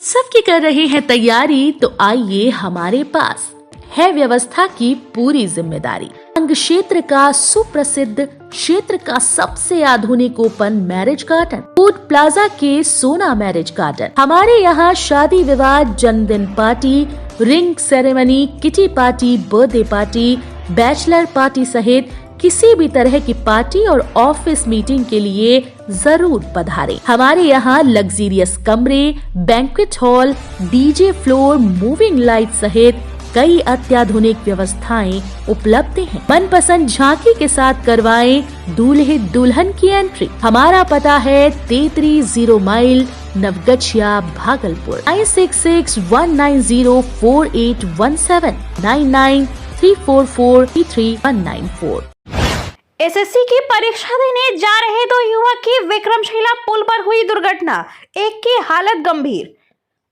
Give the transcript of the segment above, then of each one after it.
सबकी कर रहे हैं तैयारी, तो आइए हमारे पास है व्यवस्था की पूरी जिम्मेदारी। अंग क्षेत्र का सुप्रसिद्ध, क्षेत्र का सबसे आधुनिक open marriage garden, food plaza के सोना मैरिज गार्डन। हमारे यहाँ शादी विवाह, जन्मदिन party, ring ceremony, kitty party, birthday party, bachelor party सहित किसी भी तरह की पार्टी और ऑफिस मीटिंग के लिए जरूर पधारें। हमारे यहाँ लग्जीरियस कमरे, banquet hall, DJ floor, moving light सहित कई अत्याधुनिक व्यवस्थाएं उपलब्ध हैं। मनपसंद झांकी के साथ करवाएं दूल्हे दुल्हन की एंट्री। हमारा पता है 33 माइल, नवगछिया, भागलपुर। 9661904817 9934433194। एसएससी की परीक्षा देने जा रहे दो युवक की विक्रमशिला पुल पर हुई दुर्घटना, एक की हालत गंभीर।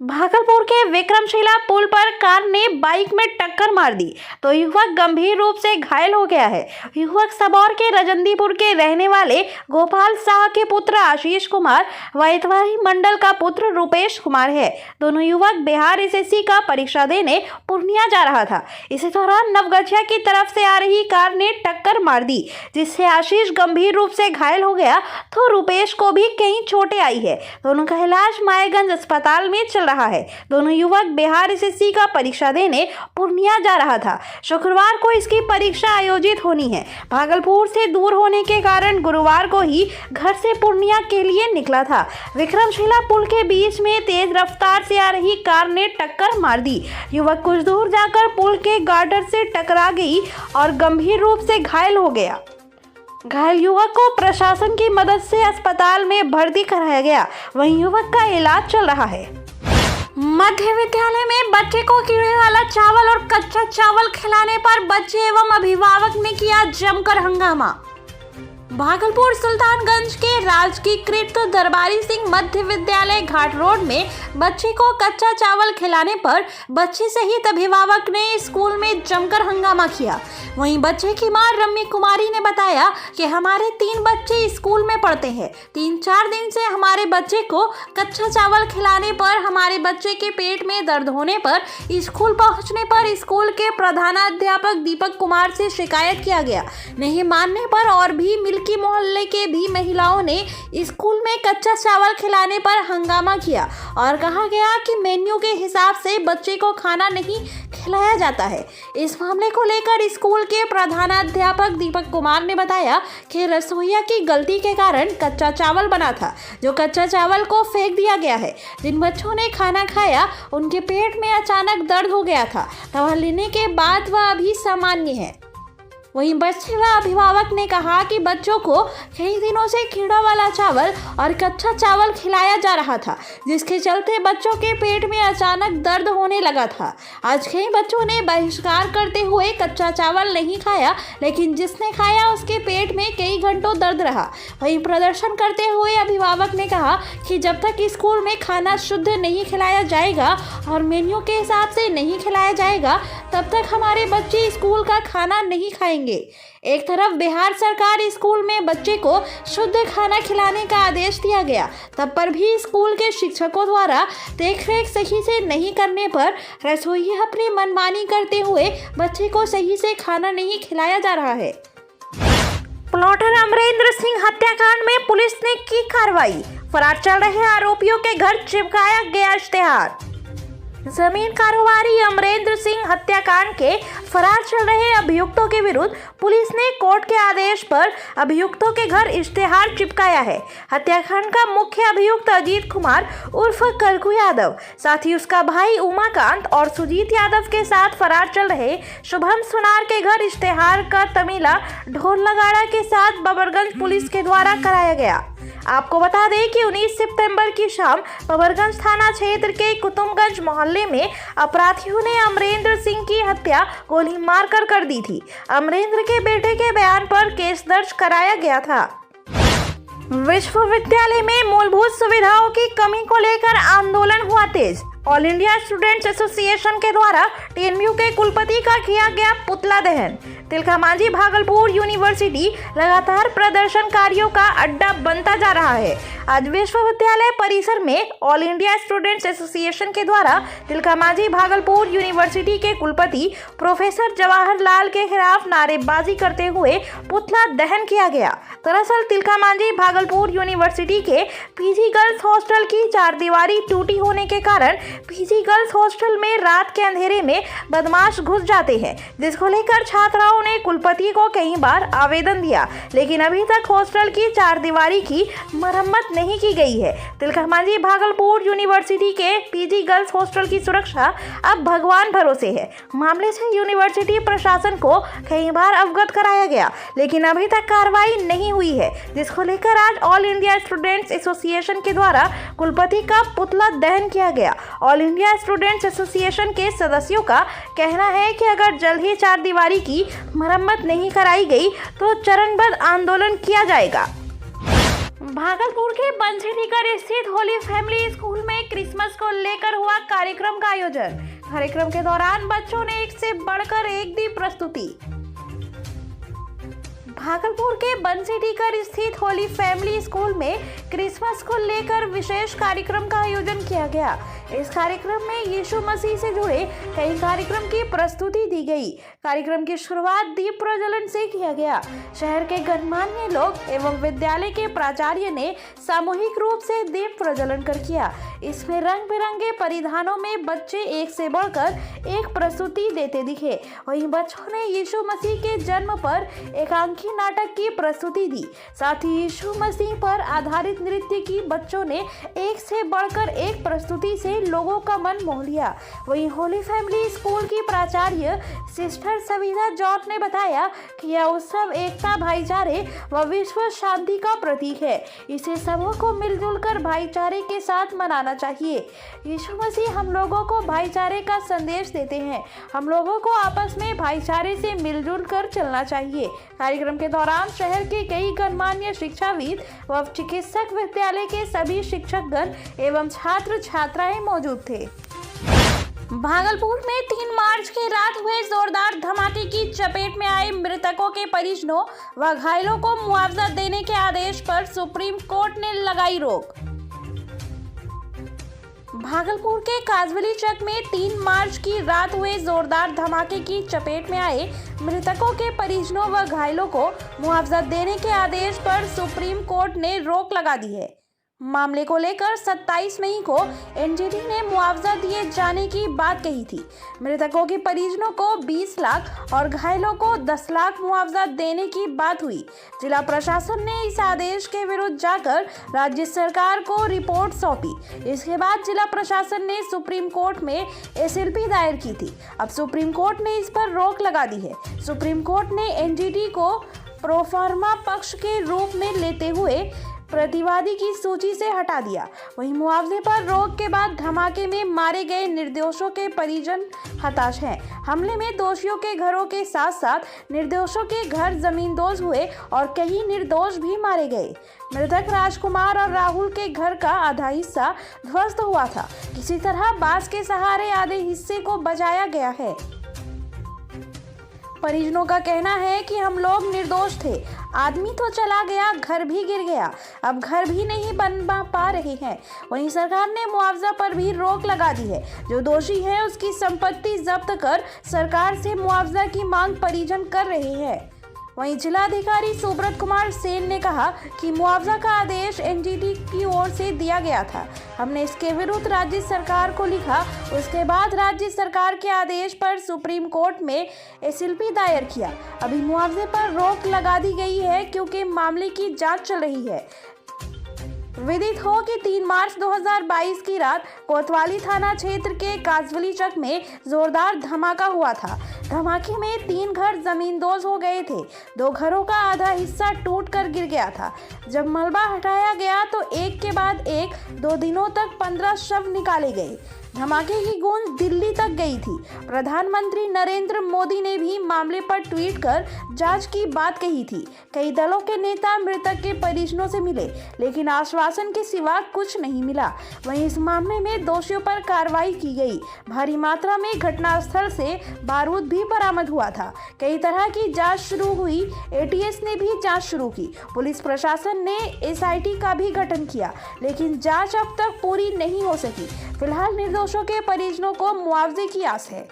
भागलपुर के विक्रमशिला पुल पर कार ने बाइक में टक्कर मार दी तो युवक गंभीर रूप से घायल हो गया है। युवक सबौर के रजंदीपुर के रहने वाले गोपाल शाह के पुत्र आशीष कुमार व इतवारी मंडल का पुत्र रूपेश कुमार है। दोनों युवक बिहार एसएससी का परीक्षा देने पूर्णिया जा रहा था। इसी दौरान नवगछिया की तरफ से आ रही कार ने टक्कर मार दी, जिससे आशीष गंभीर रूप से घायल हो गया तो रूपेश को भी कई चोटें आई है। दोनों का इलाज मायागंज अस्पताल में चल रहा है। दोनों युवक बिहार एसएससी का परीक्षा देने पूर्णिया जा रहा था। शुक्रवार को इसकी परीक्षा आयोजित होनी है। भागलपुर से दूर होने के कारण गुरुवार को ही घर से पूर्णिया के लिए निकला था। विक्रमशिला पुल के बीच में तेज रफ्तार से आ रही कार ने टक्कर मार दी। युवक कुछ दूर जाकर पुल के गार्डर से टकरा गई और गंभीर रूप से घायल हो गया। घायल युवक को प्रशासन की मदद से अस्पताल में भर्ती कराया गया। वहीं युवक का इलाज चल रहा है। मध्य विद्यालय में बच्चे को कीड़े वाला चावल और कच्चा चावल खिलाने पर बच्चे एवं अभिभावक ने किया जमकर हंगामा। भागलपुर सुल्तानगंज के राजकीयकृत दरबारी सिंह मध्य विद्यालय घाट रोड में बच्चे को कच्चा चावल खिलाने पर बच्चे सहित अभिभावक ने स्कूल में जमकर हंगामा किया। वहीं बच्चे की मां रम्मी कुमारी ने बताया कि हमारे 3 बच्चे स्कूल में पढ़ते हैं। 3-4 दिन से हमारे बच्चे को कच्चा चावल खिलाने पर, हमारे बच्चे के पेट में दर्द होने पर स्कूल पहुंचने पर स्कूल के प्रधानाध्यापक दीपक कुमार से शिकायत किया गया। नहीं मानने पर और भी की मोहल्ले के भी महिलाओं ने स्कूल में कच्चा चावल खिलाने पर हंगामा किया और कहा गया कि मेन्यू के हिसाब से बच्चे को खाना नहीं खिलाया जाता है। इस मामले को लेकर स्कूल के प्रधानाध्यापक दीपक कुमार ने बताया कि रसोइया की गलती के कारण कच्चा चावल बना था, जो कच्चा चावल को फेंक दिया गया है। जिन बच्चों ने खाना खाया उनके पेट में अचानक दर्द हो गया था। दवा लेने के बाद वह अभी सामान्य है। वहीं बच्चे व अभिभावक ने कहा कि बच्चों को कई दिनों से कीड़ा वाला चावल और कच्चा चावल खिलाया जा रहा था, जिसके चलते बच्चों के पेट में अचानक दर्द होने लगा था। आज कई बच्चों ने बहिष्कार करते हुए कच्चा चावल नहीं खाया, लेकिन जिसने खाया उसके पेट में कई घंटों दर्द रहा। वहीं प्रदर्शन करते हुए अभिभावक ने कहा कि जब तक स्कूल में खाना शुद्ध नहीं खिलाया जाएगा और मेन्यू के हिसाब से नहीं खिलाया जाएगा, तब तक हमारे बच्चे स्कूल का खाना नहीं खाएंगे। एक तरफ बिहार सरकार स्कूल में बच्चे को शुद्ध खाना खिलाने का आदेश दिया गया, तब पर भी स्कूल के शिक्षकों द्वारा देखरेख सही से नहीं करने पर रसोइया अपनी मनमानी करते हुए बच्चे को सही से खाना नहीं खिलाया जा रहा है। प्लॉटर अमरेंद्र सिंह हत्याकांड में पुलिस ने की कार्रवाई। फरार चल रहे आरोपियों के घर चिपकाया गया इश्तेहार। जमीन कारोबारी अमरेंद्र सिंह हत्याकांड के फरार चल रहे अभियुक्तों के विरुद्ध पुलिस ने कोर्ट के आदेश पर अभियुक्तों के घर इश्तेहार चिपकाया है। हत्याकांड का मुख्य अभियुक्त अजीत कुमार उर्फ कलकू यादव, साथ ही उसका भाई उमाकांत और सुजीत यादव के साथ फरार चल रहे शुभम सुनार के घर इश्तेहार का तमीला ढोल नगाड़ा के साथ बबरगंज पुलिस के द्वारा कराया गया। आपको बता दें कि 19 सितंबर की शाम बबरगंज थाना क्षेत्र के कुतुमगंज मोहल्ले में अपराधियों ने अमरेंद्र सिंह की हत्या गोली मारकर कर दी थी। अमरेंद्र के बेटे के बयान पर केस दर्ज कराया गया था। विश्वविद्यालय में मूलभूत सुविधाओं की कमी को लेकर आंदोलन हुआ तेज। तेज। ऑल इंडिया स्टूडेंट्स एसोसिएशन के द्वारा टीएनयू के कुलपति का किया गया पुतला दहन। तिलका मांझी भागलपुर यूनिवर्सिटी लगातार प्रदर्शनकारियों का अड्डा बनता जा रहा है। आज विश्वविद्यालय परिसर में ऑल इंडिया स्टूडेंट्स एसोसिएशन के द्वारा तिलका मांझी भागलपुर यूनिवर्सिटी के कुलपति प्रोफेसर जवाहरलाल के खिलाफ नारेबाजी करते हुए पुतला दहन किया गया। दरअसल तिलका मांझी भागलपुर यूनिवर्सिटी के पीजी गर्ल्स हॉस्टल की चारदीवारी टूटी होने के कारण पीजी गर्ल्स हॉस्टल में रात के अंधेरे में बदमाश घुस जाते हैं, जिसको लेकर छात्राओं ने कुलपति को कई बार आवेदन दिया, लेकिन अभी तक हॉस्टल की चारदीवारी की मरम्मत नहीं की गई है। तिलका मांझी भागलपुर यूनिवर्सिटी के पीजी गर्ल्स हॉस्टल की सुरक्षा अब भगवान भरोसे है। मामले से यूनिवर्सिटी प्रशासन को कई बार अवगत कराया गया, लेकिन अभी तक कार्रवाई नहीं हुई है, जिसको लेकर आज ऑल इंडिया स्टूडेंट्स एसोसिएशन के द्वारा कुलपति का पुतला दहन किया गया। ऑल इंडिया स्टूडेंट्स एसोसिएशन के सदस्यों का कहना है कि अगर जल्द ही चारदीवारी की मरम्मत नहीं कराई गई तो चरणबद्ध आंदोलन किया जाएगा। भागलपुर के बंसीडीकर स्थित होली फैमिली स्कूल में क्रिसमस को लेकर हुआ कार्यक्रम का आयोजन। कार्यक्रम के दौरान बच्चों ने एक से बढ़कर एक दी प्रस्तुति। भागलपुर के बंसीडीकर स्थित होली फैमिली स्कूल में क्रिसमस को लेकर विशेष कार्यक्रम का आयोजन किया गया। इस कार्यक्रम में यीशु मसीह से जुड़े कई कार्यक्रम की प्रस्तुति दी गई। कार्यक्रम की शुरुआत दीप प्रज्वलन से किया गया। शहर के गणमान्य लोग एवं विद्यालय के प्राचार्य ने सामूहिक रूप से दीप प्रज्वलन कर किया। इसमें रंग बिरंगे परिधानों में बच्चे एक से बढ़कर एक प्रस्तुति देते दिखे। वहीं बच्चों ने यीशु मसीह के जन्म पर एकांकी नाटक की प्रस्तुति दी। साथ ही यीशु मसीह पर आधारित नृत्य की बच्चों ने एक से बढ़कर एक प्रस्तुति से लोगों का मन मोह लिया। वहीं होली फैमिली स्कूल की प्राचार्य सिस्टर सविता जॉर्ज ने बताया कि यह उत्सव एकता, भाईचारे व विश्व शांति का प्रतीक है। इसे सबों को मिलजुल कर भाईचारे के साथ मनाना चाहिए। यीशु मसीह हम लोगों को भाईचारे का संदेश देते हैं। हम लोगों को आपस में भाईचारे से मिलजुल कर चलना चाहिए। कार्यक्रम के दौरान शहर के कई गणमान्य शिक्षाविद व चिकित्सक, विद्यालय के सभी शिक्षकगण एवं छात्र छात्राएं मौजूद थे। भागलपुर में 3 मार्च की रात हुए जोरदार धमाके की चपेट में आए मृतकों के परिजनों व घायलों को मुआवजा देने के आदेश पर सुप्रीम कोर्ट ने लगाई रोक। भागलपुर के काजवली चक में 3 मार्च की रात हुए जोरदार धमाके की चपेट में आए मृतकों के परिजनों व घायलों को मुआवजा देने के आदेश पर सुप्रीम कोर्ट ने रोक लगा दी है। मामले को लेकर 27 मई को एनजीटी ने मुआवजा दिए जाने की बात कही थी। मृतकों के परिजनों को 20 लाख और घायलों को 10 लाख मुआवजा देने की बात हुई। जिला प्रशासन ने इस आदेश के विरुद्ध जाकर राज्य सरकार को रिपोर्ट सौंपी। इसके बाद जिला प्रशासन ने सुप्रीम कोर्ट में एसएलपी दायर की थी। अब सुप्रीम कोर्ट ने इस पर रोक लगा दी है। सुप्रीम कोर्ट ने एनजीटी को प्रोफार्मा पक्ष के रूप में लेते हुए प्रतिवादी की सूची से हटा दिया। वहीं मुआवजे पर रोक के बाद धमाके में मारे गए निर्दोषों के परिजन हताश हैं। हमले में दोषियों के घरों के साथ साथ निर्दोषों के घर जमींदोज हुए और कई निर्दोष भी मारे गए। मृतक राजकुमार और राहुल के घर का आधा हिस्सा ध्वस्त हुआ था। किसी तरह बांस के सहारे आधे हिस्से को बचाया गया है। परिजनों का कहना है कि हम लोग निर्दोष थे। आदमी तो चला गया, घर भी गिर गया, अब घर भी नहीं बन पा रहे हैं। वहीं सरकार ने मुआवजा पर भी रोक लगा दी है। जो दोषी है उसकी संपत्ति जब्त कर सरकार से मुआवजा की मांग परिजन कर रहे हैं। वहीं जिलाधिकारी सुब्रत कुमार सेन ने कहा कि मुआवजा का आदेश एनजीटी की ओर से दिया गया था। हमने इसके विरुद्ध राज्य सरकार को लिखा। उसके बाद राज्य सरकार के आदेश पर सुप्रीम कोर्ट में एसएलपी दायर किया। अभी मुआवजे पर रोक लगा दी गई है क्योंकि मामले की जांच चल रही है। विदित हो कि 3 मार्च 2022 की रात कोतवाली थाना क्षेत्र के काजवली चक में जोरदार धमाका हुआ था। धमाके में 3 घर जमींदोज हो गए थे। 2 घरों का आधा हिस्सा टूटकर गिर गया था। जब मलबा हटाया गया तो एक के बाद एक 2 दिनों तक 15 शव निकाले गए। धमाके की गूंज दिल्ली तक गई थी। प्रधानमंत्री नरेंद्र मोदी ने भी मामले पर ट्वीट कर जांच की बात कही थी। कई दलों के नेता मृतक के परिजनों से मिले, लेकिन आश्वासन के सिवा कुछ नहीं मिला। वहीं इस मामले में दोषियों पर कार्रवाई की गई। भारी मात्रा में घटनास्थल से बारूद भी बरामद हुआ था। कई तरह की जांच शुरू हुई। एटीएस ने भी जांच शुरू की। पुलिस प्रशासन ने एसआईटी का भी गठन किया, लेकिन जांच अब तक पूरी नहीं हो सकी। फिलहाल निर्दोषों के परिजनों को मुआवजे की आस है।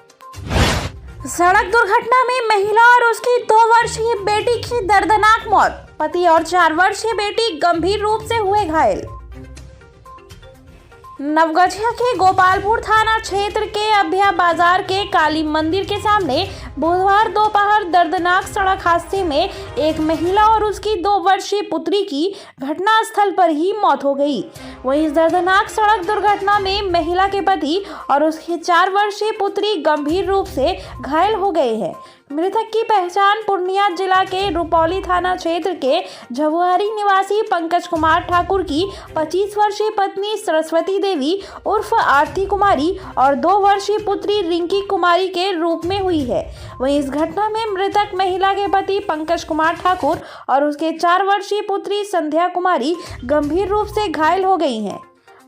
सड़क दुर्घटना में महिला और उसकी 2 वर्षीय बेटी की दर्दनाक मौत। पति और 4 वर्षीय बेटी गंभीर रूप से हुए घायल। नवगछिया के गोपालपुर थाना क्षेत्र के अभया बाजार के काली मंदिर के सामने बुधवार दोपहर दर्दनाक सड़क हादसे में एक महिला और उसकी 2 वर्षीय पुत्री की घटनास्थल पर ही मौत हो गई। वहीं इस दर्दनाक सड़क दुर्घटना में महिला के पति और उसकी 4 वर्षीय पुत्री गंभीर रूप से घायल हो गए हैं। मृतक की पहचान पूर्णिया जिला के रुपौली थाना क्षेत्र के झबुआरी निवासी पंकज कुमार ठाकुर की 25 वर्षीय पत्नी सरस्वती देवी उर्फ आरती कुमारी और 2 वर्षीय पुत्री रिंकी कुमारी के रूप में हुई है। वहीं इस घटना में मृतक महिला के पति पंकज कुमार ठाकुर और उसके 4 वर्षीय पुत्री संध्या कुमारी गंभीर रूप से घायल हो गई हैं।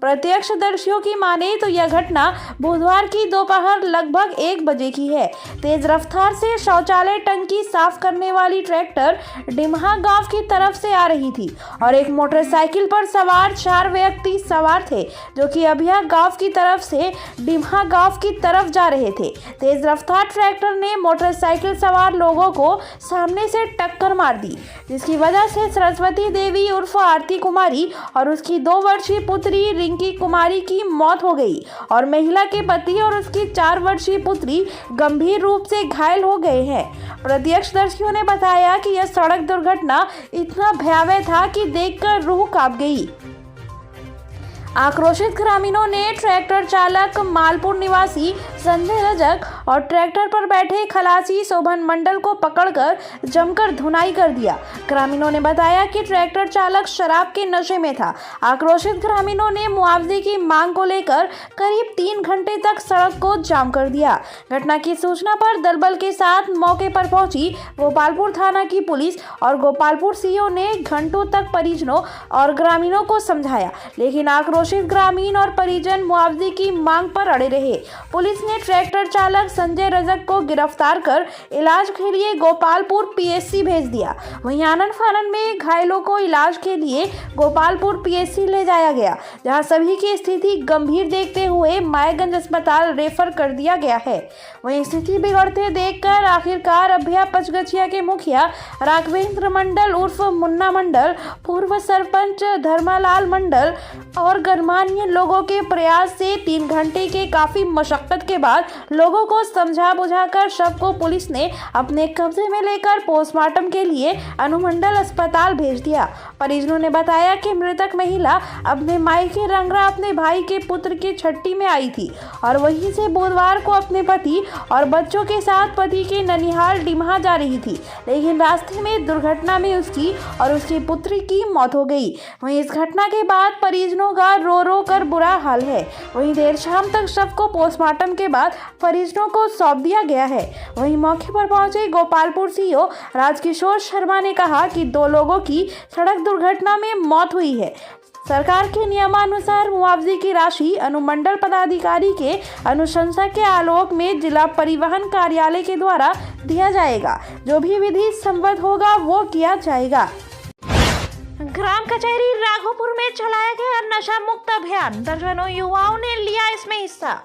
प्रत्यक्षदर्शियों की माने तो यह घटना बुधवार की दोपहर लगभग 1 बजे की है। तेज रफ्तार से शौचालय टंकी साफ करने वाली ट्रैक्टर डिमहा गांव की तरफ से आ रही थी और एक मोटरसाइकिल पर सवार 4 व्यक्ति सवार थे, जो कि अभया गांव की तरफ से डिमहा गांव की तरफ जा रहे थे। तेज रफ्तार ट्रैक्टर ने मोटरसाइकिल सवार लोगों को सामने से टक्कर मार दी, जिसकी वजह से सरस्वती देवी उर्फ आरती कुमारी और उसकी 2 वर्षीय पुत्री रिंकी कुमारी की मौत हो गई और महिला के पति और उसकी 4 वर्षीय पुत्री गंभीर रूप से घायल हो गए हैं। प्रत्यक्षदर्शियों ने बताया कि यह सड़क दुर्घटना इतना भयावह था कि देखकर रूह कांप गई। आक्रोशित ग्रामीणों ने ट्रैक्टर चालक मालपुर निवासी संजय रजक और ट्रैक्टर पर बैठे खलासी शोभन मंडल को पकड़कर जमकर धुनाई कर दिया। ग्रामीणों ने बताया कि ट्रैक्टर चालक शराब के नशे में था। आक्रोशित ग्रामीणों ने मुआवजे की मांग को लेकर करीब 3 घंटे तक सड़क को जाम कर दिया। घटना की सूचना पर दलबल के साथ मौके पर पहुंची गोपालपुर थाना की पुलिस और गोपालपुर सीओ ने घंटों तक परिजनों और ग्रामीणों को समझाया, लेकिन आक्रोशित ग्रामीण और परिजन मुआवजे की मांग पर अड़े रहे। पुलिस ने ट्रैक्टर चालक संजय रजक को गिरफ्तार कर इलाज के लिए गोपालपुर पीएससी भेज दिया। वहीं आनन फानन में घायलों को इलाज के लिए गोपालपुर पीएससी ले जाया गया, जहां सभी की स्थिति गंभीर देखते हुए मायागंज अस्पताल रेफर कर दिया गया है। वहीं स्थिति बिगड़ते देखकर आखिरकार अभया पचगछिया के मुखिया राघवेंद्र मंडल उर्फ मुन्ना मंडल, पूर्व सरपंच धर्मालाल मंडल और गणमान्य लोगों के प्रयास से 3 घंटे के काफी मशक्कत के बाद लोगों को समझा बुझाकर शव को पुलिस ने अपने कब्जे में लेकर पोस्टमार्टम के लिए अनुमंडल अस्पताल भेज दिया। परिजनों ने बताया कि मृतक महिला अपने मायके रंगरा अपने भाई के पुत्र की छठी में आई थी और वहीं से बुधवार को अपने पति और बच्चों के साथ पति के ननिहाल डिमहा जा रही थी, लेकिन रास्ते में दुर्घटना में उसकी और उसकी पुत्री की मौत हो गई। वहीं इस घटना के बाद परिजनों का रो रो कर बुरा हाल है। वहीं देर शाम तक शव को पोस्टमार्टम के बाद परिजनों को सौंप दिया गया है। वहीं मौके पर पहुंचे गोपालपुर सीओ राजकिशोर शर्मा ने कहा कि 2 लोगों की सड़क दुर्घटना में मौत हुई है। सरकार के नियमानुसार मुआवजे की राशि अनुमंडल पदाधिकारी के अनुशंसा के आलोक में जिला परिवहन कार्यालय के द्वारा दिया जाएगा। जो भी विधि संबद्ध होगा वो किया जाएगा। ग्राम कचहरी राघोपुर में चलाया गया नशा मुक्त अभियान, दर्जनों युवाओं ने लिया इसमें हिस्सा।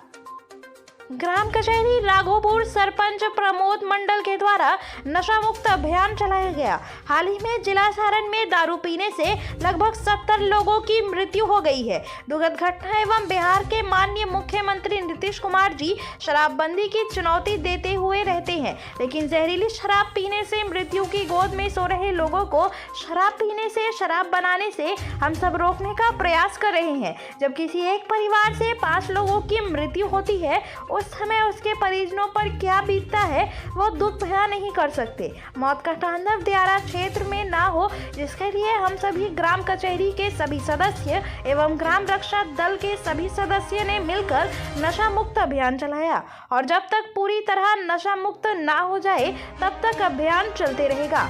ग्राम कचहरी राघोपुर सरपंच प्रमोद मंडल के द्वारा नशा मुक्त अभियान चलाया गया। हाल ही में जिला सारण में दारू पीने से लगभग 70 लोगों की मृत्यु हो गई है। दुखद घटना एवं बिहार के माननीय मुख्यमंत्री नीतीश कुमार जी शराबबंदी की चुनौती देते हुए रहते हैं, लेकिन जहरीली शराब पीने से मृत्यु की गोद में सो रहे लोगों को शराब पीने से शराब बनाने से हम सब रोकने का प्रयास कर रहे हैं। जब किसी एक परिवार से 5 लोगों की मृत्यु होती है, उस समय उसके परिजनों पर क्या बीतता है वो दुख बयां नहीं कर सकते। मौत का तांडव दियारा क्षेत्र में ना हो, जिसके लिए हम सभी ग्राम कचहरी के सभी सदस्य एवं ग्राम रक्षा दल के सभी सदस्य ने मिलकर नशा मुक्त अभियान चलाया और जब तक पूरी तरह नशा मुक्त ना हो जाए तब तक अभियान चलते रहेगा।